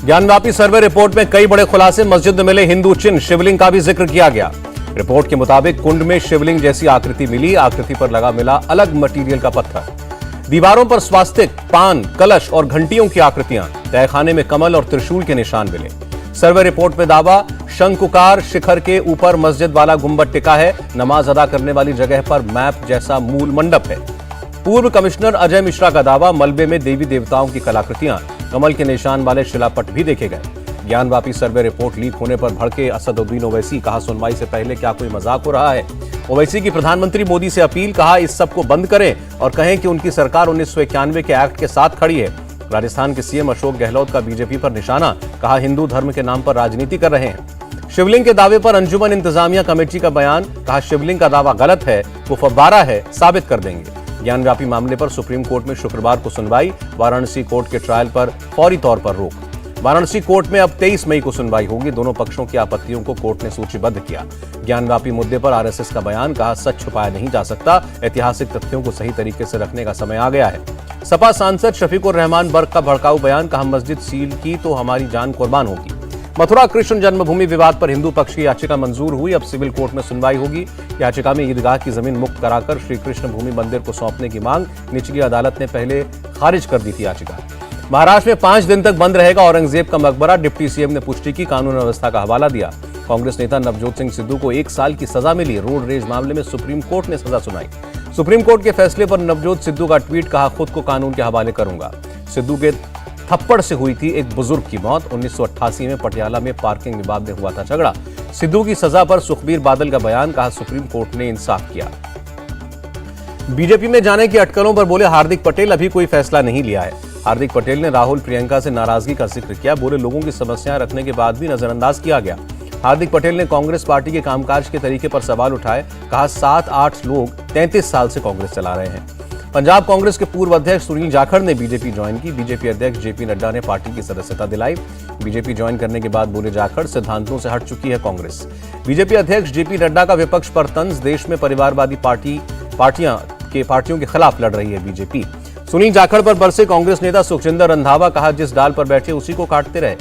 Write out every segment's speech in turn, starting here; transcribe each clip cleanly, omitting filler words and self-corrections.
Gyanvapi survey report में कई बड़े खुलासे। मस्जिद में मिले हिंदू चिन्ह, शिवलिंग का भी जिक्र किया गया। रिपोर्ट के मुताबिक कुंड में शिवलिंग जैसी आकृति मिली, आकृति पर लगा मिला अलग मटेरियल का पत्थर। दीवारों पर स्वास्तिक, पान, कलश और घंटियों की आकृतियां, तहखाने में कमल और त्रिशूल के निशान मिले। सर्वे रिपोर्ट में दावा, शंकुकार शिखर के ऊपर मस्जिद वाला गुंबद टिका है। नमाज अदा करने वाली जगह पर मैप जैसा मूल मंडप है। पूर्व कमिश्नर अजय मिश्रा का दावा, मलबे में देवी देवताओं की कलाकृतियां, कमल के निशान वाले शिलापट भी देखे गए। ज्ञानवापी सर्वे रिपोर्ट लीक होने पर भड़के असदुद्दीन ओवैसी, कहा सुनवाई से पहले क्या कोई मजाक हो रहा है। ओवैसी की प्रधानमंत्री मोदी से अपील, कहा इस सब को बंद करें और कहें कि उनकी सरकार 1991 के एक्ट के साथ खड़ी है। राजस्थान के सीएम अशोक गहलोत का बीजेपी पर निशाना, कहा हिंदू धर्म के नाम पर राजनीति कर रहे हैं। शिवलिंग के दावे पर अंजुमन इंतजामिया कमेटी का बयान, कहा शिवलिंग का दावा गलत है, वो फव्वारा है, साबित कर देंगे। ज्ञानव्यापी मामले पर सुप्रीम कोर्ट में शुक्रवार को सुनवाई। वाराणसी कोर्ट के ट्रायल पर फौरी तौर पर रोक। वाराणसी कोर्ट में अब 23 मई को सुनवाई होगी। दोनों पक्षों की आपत्तियों को कोर्ट ने सूचीबद्ध किया। ज्ञानव्यापी मुद्दे पर आरएसएस का बयान, कहा सच छुपाया नहीं जा सकता, ऐतिहासिक तथ्यों को सही तरीके से रखने का समय आ गया है। सपा सांसद शफीकुर रहमान बर्क का भड़काऊ बयान, कहा मस्जिद सील की तो हमारी जान कुर्बान होगी। मथुरा कृष्ण जन्मभूमि विवाद पर हिंदू पक्ष की याचिका मंजूर हुई। अब सिविल कोर्ट में सुनवाई होगी। याचिका में ईदगाह की जमीन मुक्त कराकर श्री कृष्ण भूमि मंदिर को सौंपने की मांग निचली अदालत ने पहले खारिज कर दी थी याचिका। महाराष्ट्र में 5 दिन तक बंद रहेगा औरंगजेब का मकबरा। डिप्टी सीएम ने पुष्टि की, कानून व्यवस्था का हवाला दिया। कांग्रेस नेता नवजोत सिंह सिद्धू को 1 साल की सजा मिली। रोड रेज मामले में सुप्रीम कोर्ट ने सजा सुनाई। सुप्रीम कोर्ट के फैसले पर नवजोत सिद्धू का ट्वीट, कहा खुद को कानून के हवाले करूंगा। सिद्धू के थप्पड़ से हुई थी एक बुजुर्ग की मौत। 1988 में पटियाला में पार्किंग विवाद में हुआ था झगड़ा। सिद्धू की सजा पर सुखबीर बादल का बयान, कहा सुप्रीम कोर्ट ने इंसाफ किया। बीजेपी में जाने की अटकलों पर बोले हार्दिक पटेल, अभी कोई फैसला नहीं लिया है। हार्दिक पटेल ने राहुल प्रियंका से नाराजगी का जिक्र किया। बोले लोगों की समस्याएं रखने के बाद भी नजरअंदाज किया गया। हार्दिक पटेल ने कांग्रेस पार्टी के कामकाज के तरीके पर सवाल उठाए। कहा 7-8 लोग 33 साल से कांग्रेस चला रहे हैं। पंजाब कांग्रेस के पूर्व अध्यक्ष सुनील जाखड़ ने बीजेपी ज्वाइन की। बीजेपी अध्यक्ष जेपी नड्डा ने पार्टी की सदस्यता दिलाई। बीजेपी ज्वाइन करने के बाद बोले जाखड़, सिद्धांतों से हट चुकी है कांग्रेस। बीजेपी अध्यक्ष जेपी नड्डा का विपक्ष पर तंज, देश में परिवारवादी पार्टियों के खिलाफ लड़ रही है बीजेपी। सुनील जाखड़ पर बरसे कांग्रेस नेता सुखजिंदर रंधावा, कहा जिस डाल पर बैठे उसी को काटते रहे।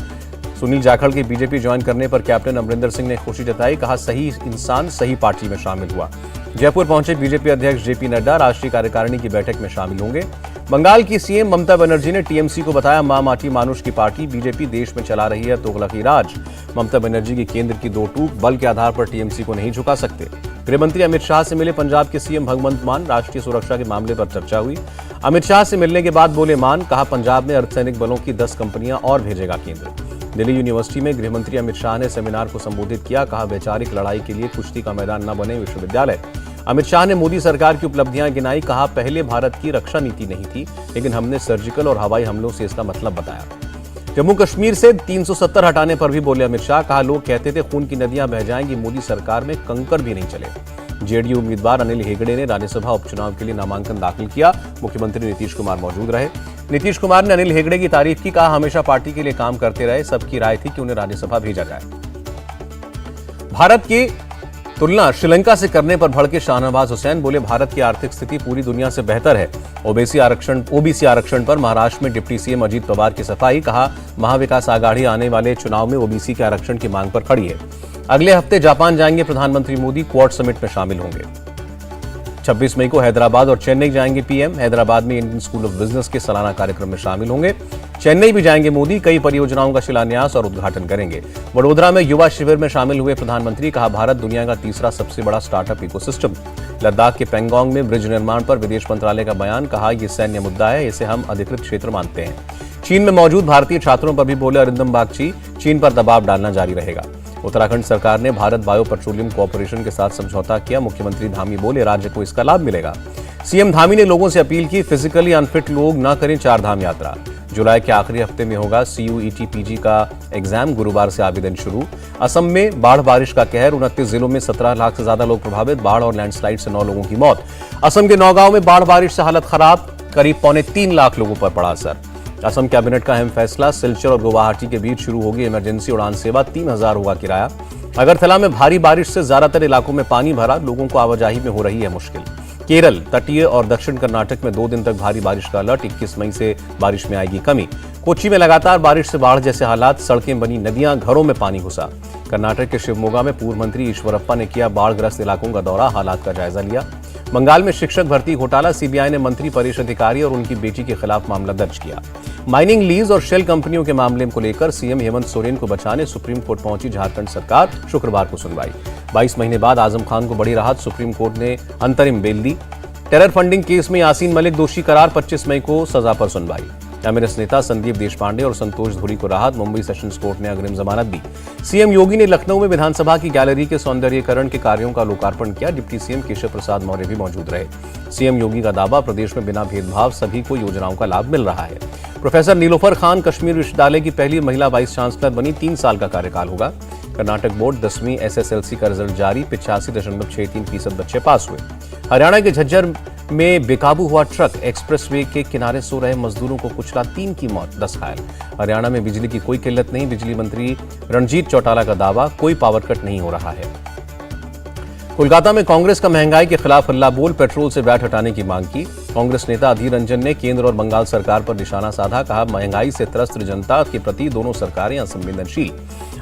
सुनील जाखड़ के बीजेपी ज्वाइन करने पर कैप्टन अमरिंदर सिंह ने खुशी जताई। कहा सही इंसान सही पार्टी में शामिल हुआ। जयपुर पहुंचे बीजेपी अध्यक्ष जेपी नड्डा, राष्ट्रीय कार्यकारिणी की बैठक में शामिल होंगे। बंगाल की सीएम ममता बनर्जी ने टीएमसी को बताया मां माटी मानुष की पार्टी। बीजेपी देश में चला रही है तुगलकी राज। ममता बनर्जी की केंद्र की 2 टूक, बल के आधार पर टीएमसी को नहीं झुका सकते। गृहमंत्री अमित शाह से मिले पंजाब के सीएम भगवंत मान। राष्ट्रीय सुरक्षा के मामले पर चर्चा हुई। अमित शाह से मिलने के बाद बोले मान, कहा पंजाब में अर्धसैनिक बलों की 10 कंपनियां और भेजेगा केंद्र। दिल्ली यूनिवर्सिटी में गृहमंत्री अमित शाह ने सेमिनार को संबोधित किया। कहा वैचारिक लड़ाई के लिए कुश्ती का मैदान न बने विश्वविद्यालय। अमित शाह ने मोदी सरकार की उपलब्धियां गिनाई। कहा पहले भारत की रक्षा नीति नहीं थी, लेकिन हमने सर्जिकल और हवाई हमलों से इसका मतलब बताया। जम्मू कश्मीर से 370 हटाने पर भी बोले अमित शाह। कहा लोग कहते थे खून की नदियां बह जाएंगी, मोदी सरकार में कंकर भी नहीं चले। जेडीयू उम्मीदवार अनिल हेगड़े ने राज्यसभा उपचुनाव के लिए नामांकन दाखिल किया। मुख्यमंत्री नीतीश कुमार मौजूद रहे। नीतीश कुमार ने अनिल हेगड़े की तारीफ की। कहा हमेशा पार्टी के लिए काम करते रहे, सबकी राय थी कि उन्हें राज्यसभा भेजा जाए। भारत की तुलना श्रीलंका से करने पर भड़के शाहनवाज हुसैन, बोले भारत की आर्थिक स्थिति पूरी दुनिया से बेहतर है। ओबीसी आरक्षण पर महाराष्ट्र में डिप्टी सीएम अजीत पवार की सफाई। कहा महाविकास आघाड़ी आने वाले चुनाव में ओबीसी के आरक्षण की मांग पर खड़ी है। अगले हफ्ते जापान जाएंगे प्रधानमंत्री मोदी, क्वाड समिट में शामिल होंगे। 26 मई को हैदराबाद और चेन्नई जाएंगे पीएम। हैदराबाद में इंडियन स्कूल ऑफ बिजनेस के सालाना कार्यक्रम में शामिल होंगे। चेन्नई भी जाएंगे मोदी, कई परियोजनाओं का शिलान्यास और उद्घाटन करेंगे। वडोदरा में युवा शिविर में शामिल हुए प्रधानमंत्री। कहा भारत दुनिया का तीसरा सबसे बड़ा स्टार्टअप इकोसिस्टम। लद्दाख के पेंगोंग में ब्रिज निर्माण पर विदेश मंत्रालय का बयान। कहा यह सैन्य मुद्दा है, इसे हम अधिकृत क्षेत्र मानते हैं। चीन में मौजूद भारतीय छात्रों पर भी बोले अरिंदम बागची, चीन पर दबाव डालना जारी रहेगा। उत्तराखंड सरकार ने भारत बायो पेट्रोलियम कॉर्पोरेशन के साथ समझौता किया। मुख्यमंत्री धामी बोले राज्य को इसका लाभ मिलेगा। सीएम धामी ने लोगों से अपील की, फिजिकली अनफिट लोग न करें 4 धाम यात्रा। जुलाई के आखिरी हफ्ते में होगा CUET PG का एग्जाम। गुरुवार से आवेदन शुरू। असम में बाढ़ बारिश का कहर, 29 जिलों में 17 लाख से ज्यादा लोग प्रभावित। बाढ़ और लैंडस्लाइड से 9 लोगों की मौत। असम के नौगांव में बाढ़ बारिश से हालत खराब, करीब 3.25 लाख लोगों पर पड़ा असर। असम कैबिनेट का अहम फैसला, सिलचर और गुवाहाटी के बीच शुरू होगी इमरजेंसी उड़ान सेवा। 3000 होगा किराया। अगरतला में भारी बारिश से ज्यादातर इलाकों में पानी भरा, लोगों को आवाजाही में हो रही है मुश्किल। केरल, तटीय और दक्षिण कर्नाटक में 2 दिन तक भारी बारिश का अलर्ट। 21 मई से बारिश में आएगी कमी। कोच्चि में लगातार बारिश से बाढ़ जैसे हालात, सड़कें बनी नदियां, घरों में पानी घुसा। कर्नाटक के शिवमोगा में पूर्व मंत्री ईश्वरप्पा ने किया बाढ़ग्रस्त इलाकों का दौरा, हालात का जायजा लिया। बंगाल में शिक्षक भर्ती घोटाला, सीबीआई ने मंत्री परेश अधिकारी और उनकी बेटी के खिलाफ मामला दर्ज किया। माइनिंग लीज और शेल कंपनियों के मामले को लेकर सीएम हेमंत सोरेन को बचाने सुप्रीम कोर्ट पहुंची झारखंड सरकार, शुक्रवार को सुनवाई। 22 महीने बाद आजम खान को बड़ी राहत, सुप्रीम कोर्ट ने अंतरिम बेल दी। टेरर फंडिंग केस में यासीन मलिक दोषी करार, 25 मई को सजा पर सुनवाई। कांग्रेस नेता संदीप देशपांडे और संतोष धुरी को राहत, मुंबई सेशंस कोर्ट ने अग्रिम जमानत दी। सीएम योगी ने लखनऊ में विधानसभा की गैलरी के सौंदर्यीकरण के कार्यों का लोकार्पण किया। डिप्टी सीएम केशव प्रसाद मौर्य भी मौजूद रहे। सीएम योगी का दावा, प्रदेश में बिना भेदभाव सभी को योजनाओं का लाभ मिल रहा है। प्रोफेसर नीलोफर खान कश्मीर विश्वविद्यालय की पहली महिला वाइस चांसलर बनी, 3 साल का कार्यकाल होगा। कर्नाटक बोर्ड 10वीं SSLC का रिजल्ट जारी, 85.63% बच्चे पास हुए। हरियाणा के झज्जर में बेकाबू हुआ ट्रक, एक्सप्रेसवे के किनारे सो रहे मजदूरों को कुचला, 3 की मौत, 10 घायल। हरियाणा में बिजली की कोई किल्लत नहीं, बिजली मंत्री रणजीत चौटाला का दावा, कोई पावर कट नहीं हो रहा है। कोलकाता में कांग्रेस का महंगाई के खिलाफ हल्ला बोल, पेट्रोल से वैट हटाने की मांग की। कांग्रेस नेता अधीर रंजन ने केंद्र और बंगाल सरकार पर निशाना साधा, कहा महंगाई से त्रस्त जनता के प्रति दोनों सरकारें असंवेदनशील।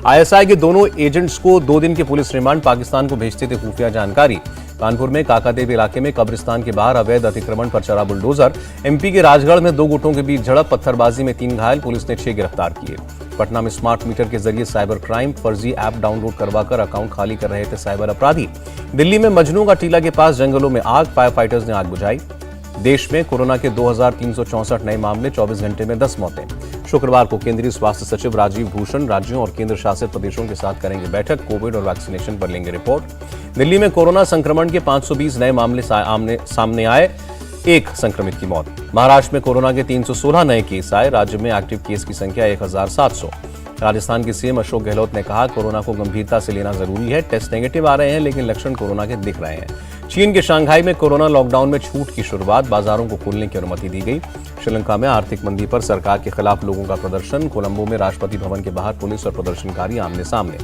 ISI के दोनों एजेंट्स को 2 दिन के पुलिस रिमांड, पाकिस्तान को भेजते थे खुफिया जानकारी। कानपुर में काकादेव इलाके में कब्रिस्तान के बाहर अवैध अतिक्रमण पर चला बुलडोजर। MP के राजगढ़ में 2 गुटों के बीच झड़प, पत्थरबाजी में 3 घायल, पुलिस ने 6 गिरफ्तार किए। पटना में स्मार्ट मीटर के जरिए साइबर क्राइम, फर्जी ऐप डाउनलोड करवाकर अकाउंट खाली कर रहे थे साइबर अपराधी। दिल्ली में मजनू का टीला के पास जंगलों में आग, फायर फाइटर्स ने आग बुझाई। देश में कोरोना के 2364 नए मामले, 24 घंटे में 10 मौतें। शुक्रवार को केंद्रीय स्वास्थ्य सचिव राजीव भूषण राज्यों और केंद्र शासित प्रदेशों के साथ करेंगे बैठक, कोविड और वैक्सीनेशन पर लेंगे रिपोर्ट। दिल्ली में कोरोना संक्रमण के 520 नए मामले सामने आए, 1 संक्रमित की मौत। महाराष्ट्र में कोरोना के 316 नए केस आए, राज्य में एक्टिव केस की संख्या 1700। राजस्थान के सीएम अशोक गहलोत ने कहा, कोरोना को गंभीरता से लेना जरूरी है, टेस्ट नेगेटिव आ रहे हैं लेकिन लक्षण कोरोना के दिख रहे हैं। चीन के शंघाई में कोरोना लॉकडाउन में छूट की शुरुआत, बाजारों को खोलने की अनुमति दी गई। श्रीलंका में आर्थिक मंदी पर सरकार के खिलाफ लोगों का प्रदर्शन, कोलंबो में राष्ट्रपति भवन के बाहर पुलिस और प्रदर्शनकारी आमने सामने।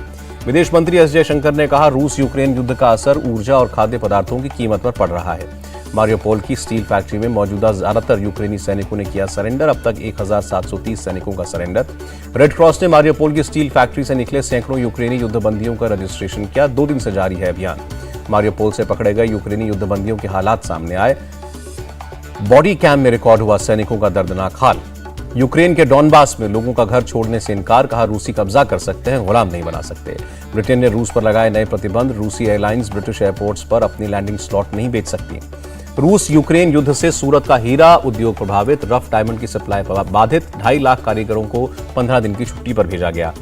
विदेश मंत्री एस जयशंकर ने कहा, रूस यूक्रेन युद्ध का असर ऊर्जा और खाद्य पदार्थों की कीमत पर पड़ रहा है। मारियोपोल की स्टील फैक्ट्री में मौजूदा ज्यादातर यूक्रेनी सैनिकों ने किया सरेंडर, अब तक 1730 सैनिकों का सरेंडर। रेड क्रॉस ने मारियोपोल की स्टील फैक्ट्री से निकले सैकड़ों यूक्रेनी युद्धबंदियों का रजिस्ट्रेशन किया, 2 दिन से जारी है अभियान। मारियोपोल से पकड़े गए यूक्रेनी युद्धबंदियों के हालात सामने आए, बॉडी कैम में रिकॉर्ड हुआ सैनिकों का दर्दनाक हाल। यूक्रेन के डॉनबास में लोगों का घर छोड़ने से इनकार, कहा रूसी कब्जा कर सकते हैं, गुलाम नहीं बना सकते। ब्रिटेन ने रूस पर लगाए नए प्रतिबंध, रूसी एयरलाइंस ब्रिटिश एयरपोर्ट्स पर अपनी लैंडिंग स्लॉट नहीं बेच सकती। रूस यूक्रेन युद्ध से सूरत का हीरा उद्योग प्रभावित, रफ डायमंड की सप्लाई बाधित, 2.5 लाख कारीगरों को 15 दिन की छुट्टी पर भेजा गया।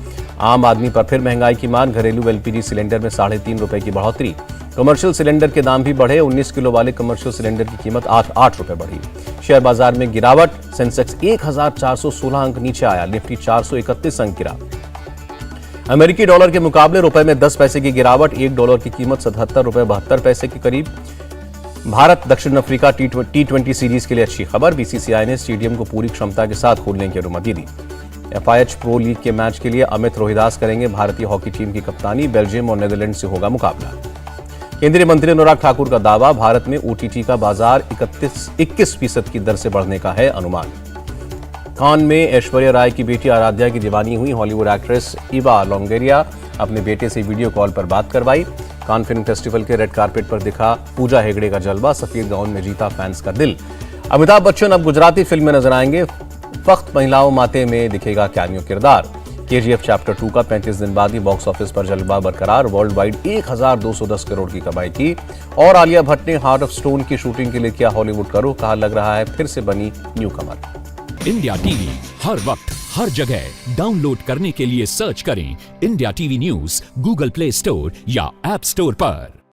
आम आदमी पर फिर महंगाई की मार, घरेलू LPG सिलेंडर में 3.5 रुपए की बढ़ोतरी। कमर्शियल सिलेंडर के दाम भी बढ़े, 19 किलो वाले कमर्शियल सिलेंडर की कीमत 8 रुपए बढ़ी। शेयर बाजार में गिरावट, सेंसेक्स 1416 अंक नीचे आया, निफ्टी 431 अंक गिरा। अमेरिकी डॉलर के मुकाबले रुपए में 10 पैसे की गिरावट, $1 की कीमत 77 रुपए 72 पैसे के करीब। भारत दक्षिण अफ्रीका T20 सीरीज के लिए अच्छी खबर, BCCI ने स्टेडियम को पूरी क्षमता के साथ खोलने की अनुमति दी। FIH प्रो लीग के मैच के लिए अमित रोहिदास करेंगे भारतीय हॉकी टीम की कप्तानी, बेल्जियम और नीदरलैंड से होगा मुकाबला। केंद्रीय मंत्री अनुराग ठाकुर का दावा, भारत में OTT का बाजार 21% की दर से बढ़ने का है अनुमान। कान में ऐश्वर्या राय की बेटी आराध्या की दीवानी हुई, हॉलीवुड एक्ट्रेस इवा लोंगेरिया अपने बेटे से वीडियो कॉल पर बात करवाई। कान फिल्म फेस्टिवल के रेड कार्पेट पर दिखा पूजा हेगड़े का जलवा, सफेद गाउन में जीता फैंस का दिल। अमिताभ बच्चन अब गुजराती फिल्म में नजर आएंगे, फख्त महिलाओं माते में दिखेगा कैमियो किरदार। KGF चैप्टर 2 का 35 दिन बाद ही बॉक्स ऑफिस पर जलवा बरकरार, वर्ल्ड वाइड 1210 करोड़ की कमाई की। और आलिया भट्ट ने हार्ट ऑफ स्टोन की शूटिंग के लिए किया हॉलीवुड का रुख, कहा लग रहा है फिर से बनी न्यू कमर। इंडिया टीवी हर वक्त हर जगह डाउनलोड करने के लिए सर्च करें India TV news Google play store या ऐप स्टोर पर।